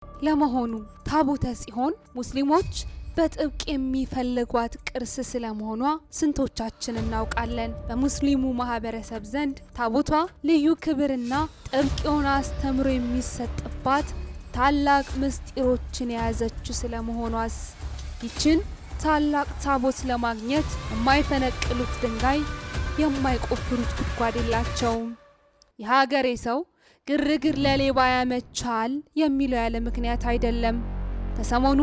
ለመሆኑ ታቦተ ጽዮን ሙስሊሞች በጥብቅ የሚፈልጓት ቅርስ ስለመሆኗ ስንቶቻችን እናውቃለን? በሙስሊሙ ማህበረሰብ ዘንድ ታቦቷ ልዩ ክብርና ጥብቅ የሆነ አስተምሮ የሚሰጥባት ታላቅ ምስጢሮችን የያዘች ስለመሆኗስ? ይችን ታላቅ ታቦት ለማግኘት የማይፈነቅሉት ድንጋይ የማይቆፍሩት ጉድጓድ የላቸውም። የሀገሬ ሰው ግርግር ለሌባ ያመቻል የሚለው ያለ ምክንያት አይደለም። ከሰሞኑ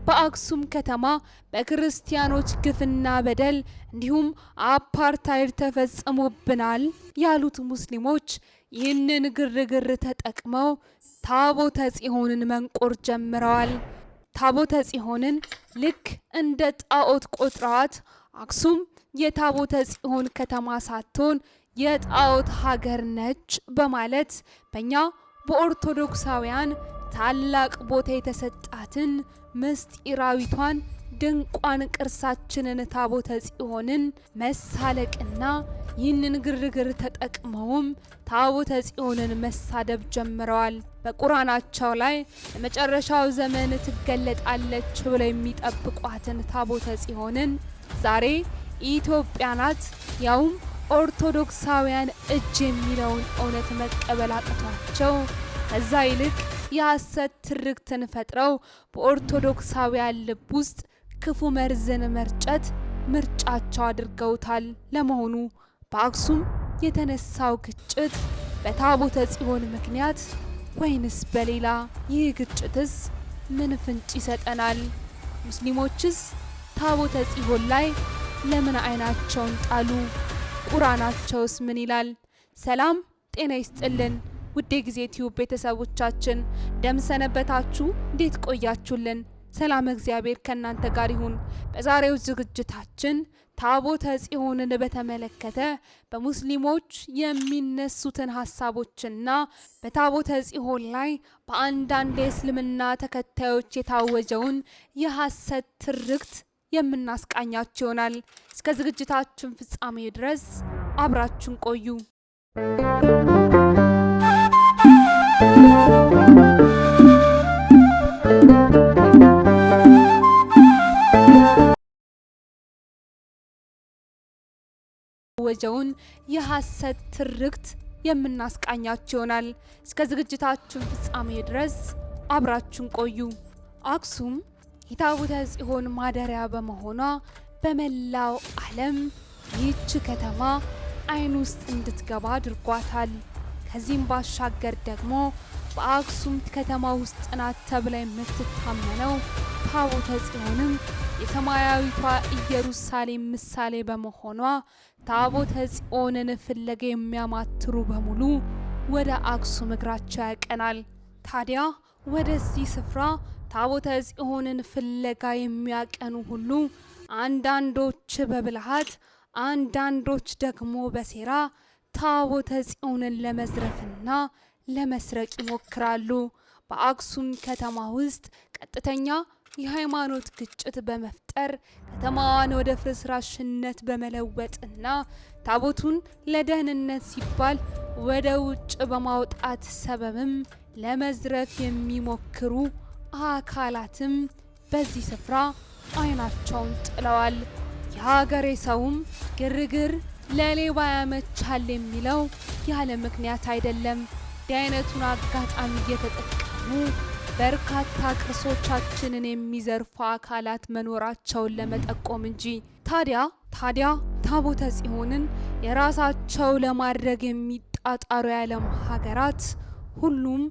በአክሱም ከተማ በክርስቲያኖች ግፍና በደል እንዲሁም አፓርታይድ ተፈጽሞብናል ያሉት ሙስሊሞች ይህንን ግርግር ተጠቅመው ታቦተ ጽዮንን መንቆር ጀምረዋል። ታቦተ ጽዮንን ልክ እንደ ጣዖት ቆጥረዋት አክሱም የታቦተ ጽዮን ከተማ ሳትሆን የጣዖት ሀገር ነች በማለት በእኛ በኦርቶዶክሳውያን ታላቅ ቦታ የተሰጣትን ምስጢራዊቷን ድንቋን ቅርሳችንን ታቦተ ጽዮንን መሳለቅና ይህንን ግርግር ተጠቅመውም ታቦተ ጽዮንን መሳደብ ጀምረዋል። በቁርአናቸው ላይ ለመጨረሻው ዘመን ትገለጣለች ብለው የሚጠብቋትን ታቦተ ጽዮንን ዛሬ ኢትዮጵያ ናት ያውም ኦርቶዶክሳውያን እጅ የሚለውን እውነት መቀበል አቅቷቸው ከዛ ይልቅ የሐሰት ትርክትን ፈጥረው በኦርቶዶክሳውያን ልብ ውስጥ ክፉ መርዝን መርጨት ምርጫቸው አድርገውታል። ለመሆኑ በአክሱም የተነሳው ግጭት በታቦተ ጽዮን ምክንያት ወይንስ በሌላ? ይህ ግጭትስ ምን ፍንጭ ይሰጠናል? ሙስሊሞችስ ታቦተ ጽዮን ላይ ለምን አይናቸውን ጣሉ? ቁርአናቸውስ ምን ይላል? ሰላም ጤና ይስጥልን ውድ የጊዜ ቲዩብ ቤተሰቦቻችን እንደምሰነበታችሁ፣ እንዴት ቆያችሁልን? ሰላም እግዚአብሔር ከእናንተ ጋር ይሁን። በዛሬው ዝግጅታችን ታቦተ ጽዮንን በተመለከተ በሙስሊሞች የሚነሱትን ሀሳቦችና በታቦተ ጽዮን ላይ በአንዳንድ የእስልምና ተከታዮች የታወጀውን የሐሰት ትርክት የምናስቃኛችሁ ይሆናል። እስከ ዝግጅታችን ፍጻሜ ድረስ አብራችሁን ቆዩ። ወጀውን የሐሰት ትርክት የምናስቃኛችሁ ይሆናል። እስከ ዝግጅታችን ፍጻሜ ድረስ አብራችሁን ቆዩ። አክሱም የታቦተ ጽዮን ማደሪያ በመሆኗ በመላው ዓለም ይህች ከተማ አይን ውስጥ እንድትገባ አድርጓታል። ከዚህም ባሻገር ደግሞ በአክሱም ከተማ ውስጥ ናት ተብላ የምትታመነው ታቦተ ጽዮንም የሰማያዊቷ ኢየሩሳሌም ምሳሌ በመሆኗ ታቦተ ጽዮንን ፍለጋ የሚያማትሩ በሙሉ ወደ አክሱም እግራቸው ያቀናል። ታዲያ ወደዚህ ስፍራ ታቦተ ጽዮንን ፍለጋ የሚያቀኑ ሁሉ አንዳንዶች በብልሃት አንዳንዶች ደግሞ በሴራ ታቦተ ጽዮንን ለመዝረፍና ለመስረቅ ይሞክራሉ። በአክሱም ከተማ ውስጥ ቀጥተኛ የሃይማኖት ግጭት በመፍጠር ከተማዋን ወደ ፍርስራሽነት በመለወጥና ታቦቱን ለደህንነት ሲባል ወደ ውጭ በማውጣት ሰበብም ለመዝረፍ የሚሞክሩ አካላትም በዚህ ስፍራ አይናቸውን ጥለዋል። የሀገሬ ሰውም ግርግር ለሌባ ያመቻል የሚለው ያለ ምክንያት አይደለም። እንዲህ አይነቱን አጋጣሚ እየተጠቀሙ በርካታ ቅርሶቻችንን የሚዘርፉ አካላት መኖራቸውን ለመጠቆም እንጂ። ታዲያ ታቦተ ጽዮንን የራሳቸው ለማድረግ የሚጣጣሩ የዓለም ሀገራት ሁሉም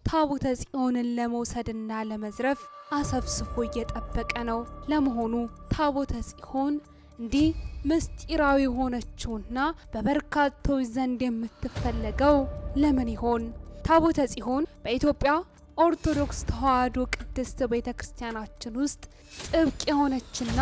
ታቦተ ጽዮንን ለመውሰድና ለመዝረፍ አሰብስፎ እየጠበቀ ነው። ለመሆኑ ታቦተ ጽዮን እንዲህ ምስጢራዊ ሆነችውና በበርካቶች ዘንድ የምትፈለገው ለምን ይሆን? ታቦተ ጽዮን በኢትዮጵያ ኦርቶዶክስ ተዋሕዶ ቅድስት ቤተክርስቲያናችን ውስጥ ጥብቅ የሆነችና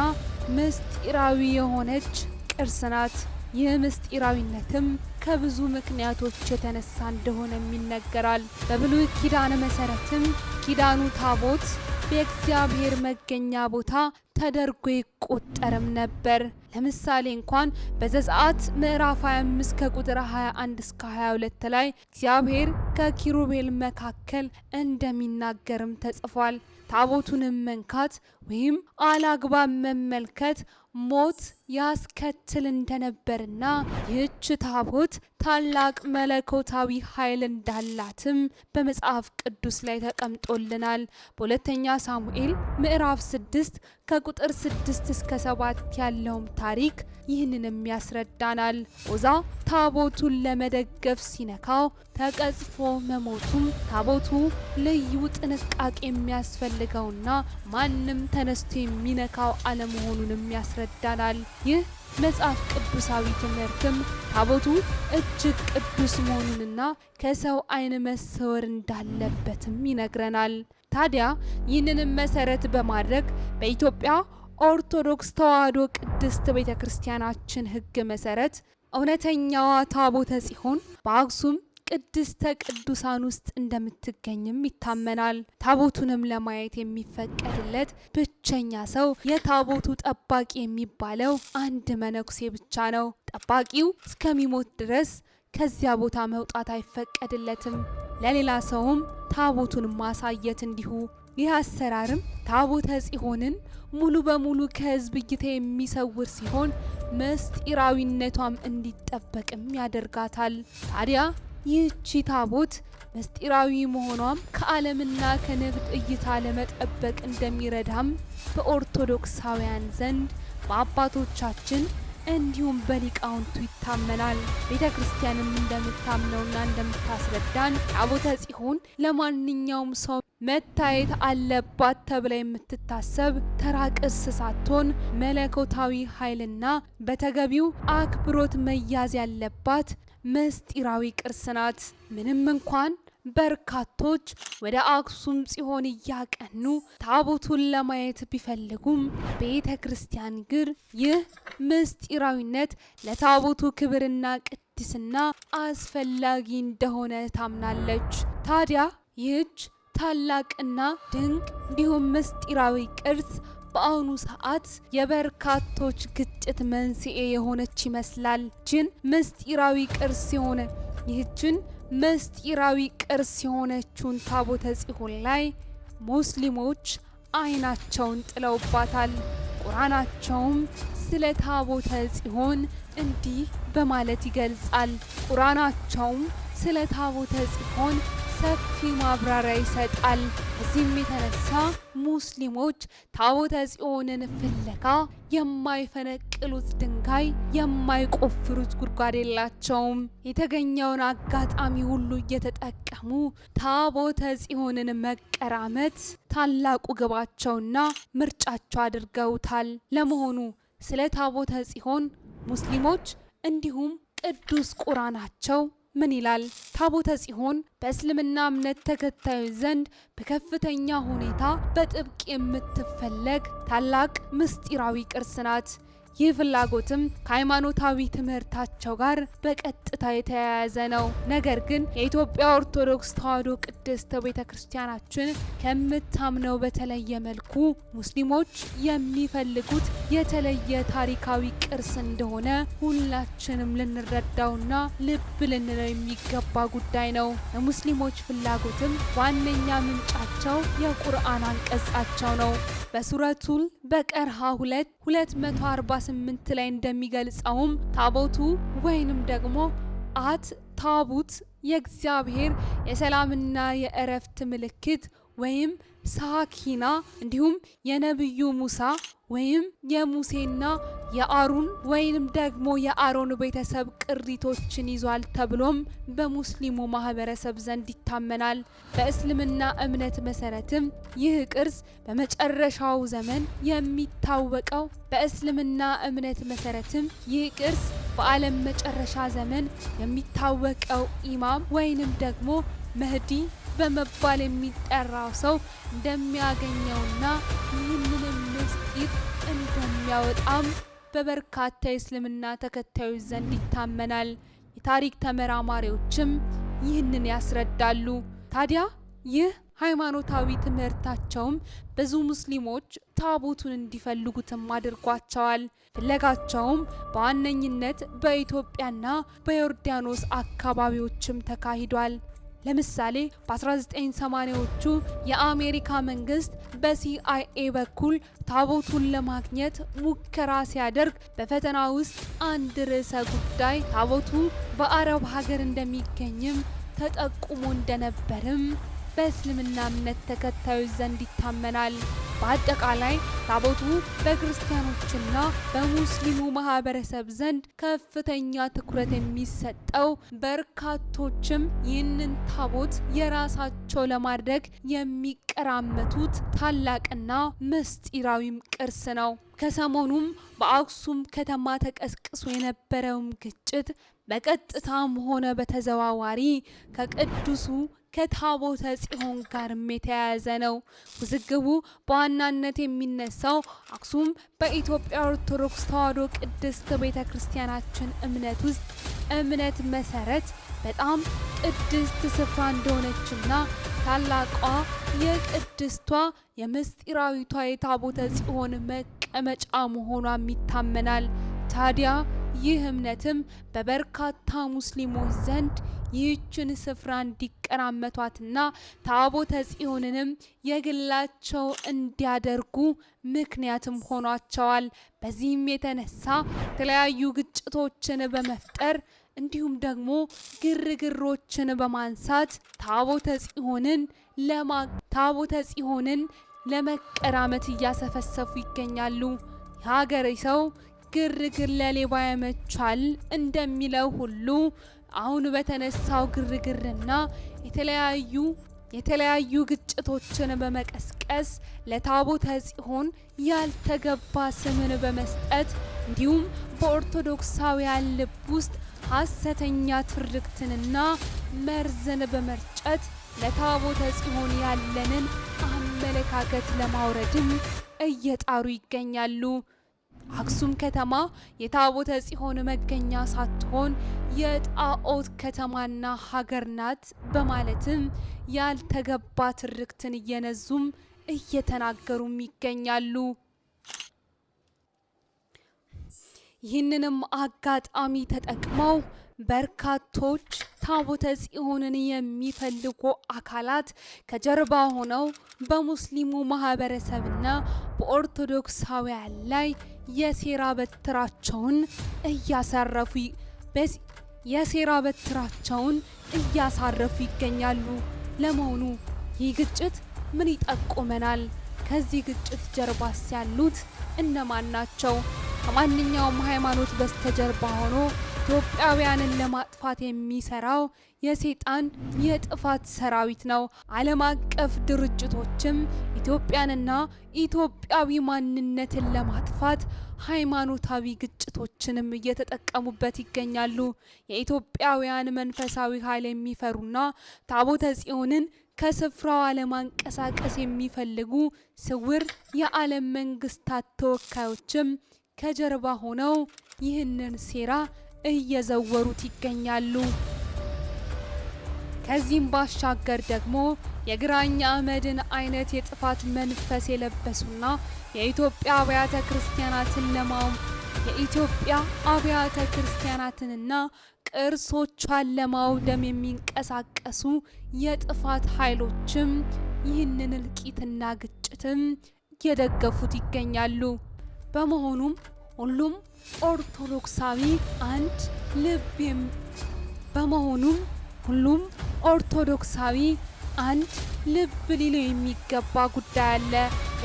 ምስጢራዊ የሆነች ቅርስ ናት። ይህ ምስጢራዊነትም ከብዙ ምክንያቶች የተነሳ እንደሆነም ይነገራል። በብሉይ ኪዳን መሰረትም ኪዳኑ ታቦት በእግዚአብሔር መገኛ ቦታ ተደርጎ ይቆጠርም ነበር። ለምሳሌ እንኳን በዘጸአት ምዕራፍ 25 ከቁጥር 21 እስከ 22 ላይ እግዚአብሔር ከኪሩቤል መካከል እንደሚናገርም ተጽፏል። ታቦቱንም መንካት ወይም አላግባብ መመልከት ሞት ያስከትል እንደነበርና ይህች ታቦት ታላቅ መለኮታዊ ኃይል እንዳላትም በመጽሐፍ ቅዱስ ላይ ተቀምጦልናል። በሁለተኛ ሳሙኤል ምዕራፍ 6 ከቁጥር 6 እስከ 7 ያለውም ታሪክ ይህንንም ያስረዳናል። ዖዛ ታቦቱን ለመደገፍ ሲነካው ተቀጽፎ መሞቱም ታቦቱ ልዩ ጥንቃቄ የሚያስፈልገውና ማንም ተነስቶ የሚነካው አለመሆኑንም ያስረዳናል። ይህ መጽሐፍ ቅዱሳዊ ትምህርትም ታቦቱ እጅግ ቅዱስ መሆኑንና ከሰው ዓይን መሰወር እንዳለበትም ይነግረናል። ታዲያ ይህንንም መሰረት በማድረግ በኢትዮጵያ ኦርቶዶክስ ተዋሕዶ ቅድስት ቤተክርስቲያናችን ሕግ መሰረት እውነተኛዋ ታቦተ ጽዮን በአክሱም ቅድስተ ቅዱሳን ውስጥ እንደምትገኝም ይታመናል። ታቦቱንም ለማየት የሚፈቀድለት ብቸኛ ሰው የታቦቱ ጠባቂ የሚባለው አንድ መነኩሴ ብቻ ነው። ጠባቂው እስከሚሞት ድረስ ከዚያ ቦታ መውጣት አይፈቀድለትም። ለሌላ ሰውም ታቦቱን ማሳየት እንዲሁ። ይህ አሰራርም ታቦተ ጽዮንን ሙሉ በሙሉ ከሕዝብ እይታ የሚሰውር ሲሆን ምስጢራዊነቷም እንዲጠበቅም ያደርጋታል። ታዲያ ይህቺ ታቦት ምስጢራዊ መሆኗም ከዓለምና ከንግድ እይታ ለመጠበቅ እንደሚረዳም በኦርቶዶክሳውያን ዘንድ በአባቶቻችን እንዲሁም በሊቃውንቱ ይታመናል። ቤተ ክርስቲያንም እንደምታምነውና እንደምታስረዳን ታቦተ ጽዮን ለማንኛውም ሰው መታየት አለባት ተብላ የምትታሰብ ተራ ቅርስ ሳትሆን መለኮታዊ ኃይልና በተገቢው አክብሮት መያዝ ያለባት ምስጢራዊ ቅርስ ናት። ምንም እንኳን በርካቶች ወደ አክሱም ጽዮን እያቀኑ ታቦቱን ለማየት ቢፈልጉም ቤተ ክርስቲያን ግን ይህ ምስጢራዊነት ለታቦቱ ክብርና ቅድስና አስፈላጊ እንደሆነ ታምናለች። ታዲያ ይህች ታላቅና ድንቅ እንዲሁም ምስጢራዊ ቅርስ በአሁኑ ሰዓት የበርካቶች ግጭት መንስኤ የሆነች ይመስላል። ይህችን ምስጢራዊ ቅርስ የሆነችውን ታቦተ ጽዮን ላይ ሙስሊሞች ዓይናቸውን ጥለውባታል። ቁርአናቸውም ስለ ታቦተ ጽዮን እንዲህ በማለት ይገልጻል። ቁርአናቸውም ስለ ታቦተ ጽዮን ሰፊ ማብራሪያ ይሰጣል። በዚህም የተነሳ ሙስሊሞች ታቦተ ጽዮንን ፍለጋ የማይፈነቅሉት ድንጋይ የማይቆፍሩት ጉድጓድ የላቸውም። የተገኘውን አጋጣሚ ሁሉ እየተጠቀሙ ታቦተ ጽዮንን መቀራመት ታላቁ ግባቸውና ምርጫቸው አድርገውታል። ለመሆኑ ስለ ታቦተ ጽዮን ሙስሊሞች እንዲሁም ቅዱስ ቁርአናቸው ምን ይላል? ታቦተ ጽዮን በእስልምና እምነት ተከታዮች ዘንድ በከፍተኛ ሁኔታ በጥብቅ የምትፈለግ ታላቅ ምስጢራዊ ቅርስ ናት። ይህ ፍላጎትም ከሃይማኖታዊ ትምህርታቸው ጋር በቀጥታ የተያያዘ ነው። ነገር ግን የኢትዮጵያ ኦርቶዶክስ ተዋሕዶ ቅድስት ቤተክርስቲያናችን ከምታምነው በተለየ መልኩ ሙስሊሞች የሚፈልጉት የተለየ ታሪካዊ ቅርስ እንደሆነ ሁላችንም ልንረዳውና ልብ ልንለው የሚገባ ጉዳይ ነው። የሙስሊሞች ፍላጎትም ዋነኛ ምንጫቸው የቁርአን አንቀጻቸው ነው። በሱረቱል በቀርሃ 248 ላይ እንደሚገልጸውም ታቦቱ ወይንም ደግሞ ታቡት የእግዚአብሔር የሰላምና የእረፍት ምልክት ወይም ሳኪና እንዲሁም የነብዩ ሙሳ ወይም የሙሴና የአሮን ወይንም ደግሞ የአሮን ቤተሰብ ቅሪቶችን ይዟል ተብሎም በሙስሊሙ ማህበረሰብ ዘንድ ይታመናል። በእስልምና እምነት መሰረትም ይህ ቅርስ በመጨረሻው ዘመን የሚታወቀው በእስልምና እምነት መሰረትም ይህ ቅርስ በዓለም መጨረሻ ዘመን የሚታወቀው ኢማም ወይንም ደግሞ መህዲ በመባል የሚጠራው ሰው እንደሚያገኘውና ይህንንም ምስጢር እንደሚያወጣም በበርካታ የእስልምና ተከታዮች ዘንድ ይታመናል። የታሪክ ተመራማሪዎችም ይህንን ያስረዳሉ። ታዲያ ይህ ሃይማኖታዊ ትምህርታቸውም ብዙ ሙስሊሞች ታቦቱን እንዲፈልጉትም አድርጓቸዋል። ፍለጋቸውም በዋነኝነት በኢትዮጵያና በዮርዳኖስ አካባቢዎችም ተካሂዷል። ለምሳሌ በ1980ዎቹ የአሜሪካ መንግስት በሲአይኤ በኩል ታቦቱን ለማግኘት ሙከራ ሲያደርግ በፈተና ውስጥ አንድ ርዕሰ ጉዳይ ታቦቱ በአረብ ሀገር እንደሚገኝም ተጠቁሞ እንደነበርም በእስልምና እምነት ተከታዮች ዘንድ ይታመናል። በአጠቃላይ ታቦቱ በክርስቲያኖችና በሙስሊሙ ማህበረሰብ ዘንድ ከፍተኛ ትኩረት የሚሰጠው፣ በርካቶችም ይህንን ታቦት የራሳቸው ለማድረግ የሚቀራመቱት ታላቅና ምስጢራዊም ቅርስ ነው። ከሰሞኑም በአክሱም ከተማ ተቀስቅሶ የነበረውም ግጭት በቀጥታም ሆነ በተዘዋዋሪ ከቅዱሱ ከታቦተ ጽዮን ጋርም የተያያዘ ነው። ውዝግቡ በዋናነት የሚነሳው አክሱም በኢትዮጵያ ኦርቶዶክስ ተዋሕዶ ቅድስት ቤተ ክርስቲያናችን እምነት መሰረት በጣም ቅድስት ስፍራ እንደሆነችና ታላቋ የቅድስቷ የምስጢራዊቷ የታቦተ ጽዮን መቀመጫ መሆኗም ይታመናል። ታዲያ ይህ እምነትም በበርካታ ሙስሊሞች ዘንድ ይህችን ስፍራ እንዲቀራመቷትና ታቦተ ጽዮንንም የግላቸው እንዲያደርጉ ምክንያትም ሆኗቸዋል። በዚህም የተነሳ የተለያዩ ግጭቶችን በመፍጠር እንዲሁም ደግሞ ግርግሮችን በማንሳት ታቦተ ጽዮንን ለመቀራመት እያሰፈሰፉ ይገኛሉ። የሀገሬ ሰው ግርግር ለሌባ ያመቻል እንደሚለው ሁሉ አሁን በተነሳው ግርግርና የተለያዩ ግጭቶችን በመቀስቀስ ለታቦተ ጽዮን ያልተገባ ስምን በመስጠት እንዲሁም በኦርቶዶክሳውያን ልብ ውስጥ ሐሰተኛ ትርክትንና መርዝን በመርጨት ለታቦተ ጽዮን ያለንን አመለካከት ለማውረድም እየጣሩ ይገኛሉ። አክሱም ከተማ የታቦተ ጽዮን መገኛ ሳትሆን የጣዖት ከተማና ሀገር ናት በማለትም ያልተገባ ትርክትን እየነዙም እየተናገሩም ይገኛሉ። ይህንንም አጋጣሚ ተጠቅመው በርካቶች ታቦተ ጽዮንን የሚፈልጉ አካላት ከጀርባ ሆነው በሙስሊሙ ማህበረሰብና በኦርቶዶክሳውያን ላይ የሴራ በትራቸውን እያሳረፉ ይገኛሉ። ለመሆኑ ይህ ግጭት ምን ይጠቁመናል? ከዚህ ግጭት ጀርባስ ያሉት እነማን ናቸው? ከማንኛውም ሃይማኖት በስተጀርባ ሆኖ ኢትዮጵያውያንን ለማጥፋት የሚሰራው የሰይጣን የጥፋት ሰራዊት ነው። ዓለም አቀፍ ድርጅቶችም ኢትዮጵያንና ኢትዮጵያዊ ማንነትን ለማጥፋት ሃይማኖታዊ ግጭቶችንም እየተጠቀሙበት ይገኛሉ። የኢትዮጵያውያን መንፈሳዊ ኃይል የሚፈሩና ታቦተ ጽዮንን ከስፍራው አለማንቀሳቀስ የሚፈልጉ ስውር የዓለም መንግስታት ተወካዮችም ከጀርባ ሆነው ይህንን ሴራ እየዘወሩት ይገኛሉ። ከዚህም ባሻገር ደግሞ የግራኝ አህመድን አይነት የጥፋት መንፈስ የለበሱና የኢትዮጵያ አብያተ ክርስቲያናትንና ቅርሶቿን ለማውደም የሚንቀሳቀሱ የጥፋት ኃይሎችም ይህንን እልቂትና ግጭትም እየደገፉት ይገኛሉ። በመሆኑም ሁሉም ኦርቶዶክሳዊ አንድ ልብ ሊለው የሚገባ ጉዳይ አለ።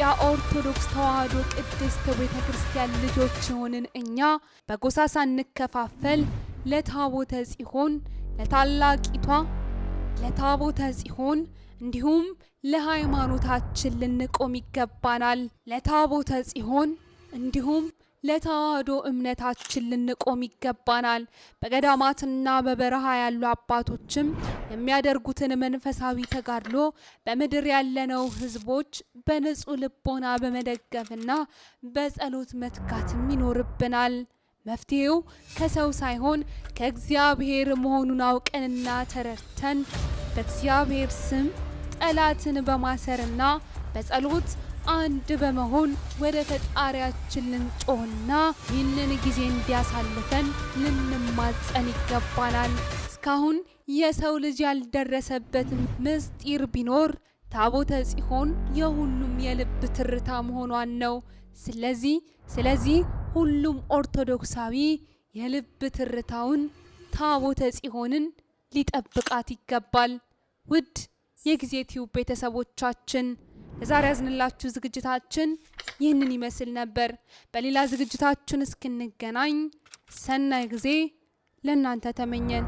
የኦርቶዶክስ ተዋሕዶ ቅድስት ቤተ ክርስቲያን ልጆች የሆንን እኛ በጎሳ ሳንከፋፈል ለታቦተ ጽዮን ለታቦተ ጽዮን እንዲሁም ለሃይማኖታችን ልንቆም ይገባናል። ለታቦተ ጽዮን እንዲሁም ለተዋሕዶ እምነታችን ልንቆም ይገባናል። በገዳማትና በበረሃ ያሉ አባቶችም የሚያደርጉትን መንፈሳዊ ተጋድሎ በምድር ያለነው ሕዝቦች በንጹህ ልቦና በመደገፍና በጸሎት መትጋትም ይኖርብናል። መፍትሄው ከሰው ሳይሆን ከእግዚአብሔር መሆኑን አውቀንና ተረድተን በእግዚአብሔር ስም ጠላትን በማሰርና በጸሎት አንድ በመሆን ወደ ፈጣሪያችን ልንጮህና ይህንን ጊዜ እንዲያሳልፈን ልንማጸን ይገባናል። እስካሁን የሰው ልጅ ያልደረሰበት ምስጢር ቢኖር ታቦተ ጽዮን የሁሉም የልብ ትርታ መሆኗን ነው። ስለዚህ ሁሉም ኦርቶዶክሳዊ የልብ ትርታውን ታቦተ ጽዮንን ሊጠብቃት ይገባል። ውድ የጊዜ ቲዩብ ቤተሰቦቻችን ለዛሬ ያዝንላችሁ ዝግጅታችን ይህንን ይመስል ነበር። በሌላ ዝግጅታችን እስክንገናኝ ሰናይ ጊዜ ለእናንተ ተመኘን።